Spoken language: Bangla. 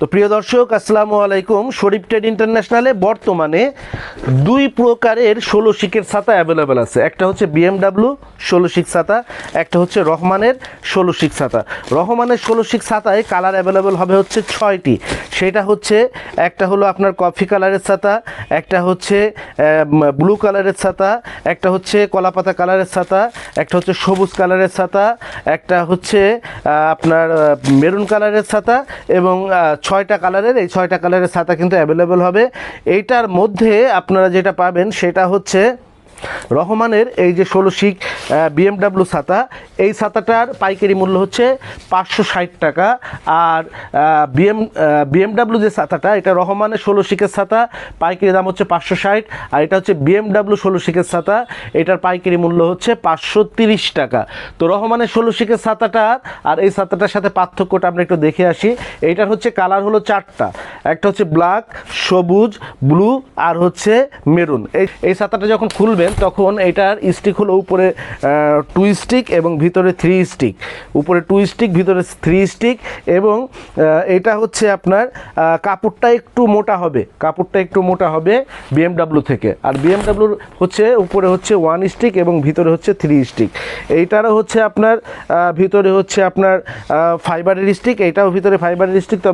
তো প্রিয় দর্শক আসসালামু আলাইকুম। শরীফ ট্রেড ইন্টারন্যাশনালে বর্তমানে দুই প্রকারের 16 শিকের ছাতা অ্যাভেলেবেল আছে। একটা হচ্ছে বিএমডাব্লিউ 16 শিক ছাতা, একটা হচ্ছে রহমানের 16 শিক ছাতা। রহমানের 16 শিক ছাতায় কালার অ্যাভেলেবেল হবে হচ্ছে 6টি। সেটা হচ্ছে একটা হলো আপনার কফি কালারের ছাতা, একটা হচ্ছে ব্লু কালারের ছাতা, একটা হচ্ছে কলাপাতা কালারের ছাতা, একটা হচ্ছে সবুজ কালারের ছাতা, একটা হচ্ছে আপনার মেরুন কালারের ছাতা এবং 6টা কালারের, এই 6টা কালারের ছাতা কিন্তু অ্যাভেলেবেল হবে। এইটার মধ্যে আপনারা যেটা পাবেন সেটা হচ্ছে রহমানের এই যে 16 শিক বিএমডাব্লিউ ছাতা, এই ছাতাটার পাইকারি মূল্য হচ্ছে 560 টাকা। আর বিএমডাব্লিউ যে ছাতাটা, এটা রহমানের 16 শিকের ছাতা, পাইকারি দাম হচ্ছে 560। আর এটা হচ্ছে বিএমডাব্লিউ 16 শিকের ছাতা, এটার পাইকারি মূল্য হচ্ছে 530 টাকা। তো রহমানের 16 শিকের ছাতাটা আর এই ছাতাটার সাথে পার্থক্যটা আমরা একটু দেখে আসি। এইটার হচ্ছে কালার হলো 4টা, একটা হচ্ছে ব্ল্যাক, সবুজ, ব্লু আর হচ্ছে মেরুন। এই ছাতাটা যখন খুলবেন তখন এটার স্টিক হলো উপরে 2 স্টিক এবং ভিতরে 3 স্টিক, উপরে 2 স্টিক ভিতরে 3 স্টিক। এবং এটা হচ্ছে আপনার কাপড়টা একটু মোটা হবে, কাপড়টা একটু মোটা হবে বিএমডাব্লিউ থেকে। আর বিএমডাব্লিউর হচ্ছে উপরে হচ্ছে 1 স্টিক এবং ভিতরে হচ্ছে 3 স্টিক। এইটারও হচ্ছে আপনার ভিতরে হচ্ছে আপনার ফাইবারের স্টিক, এইটাও ভিতরে ফাইবারের স্টিক। তবে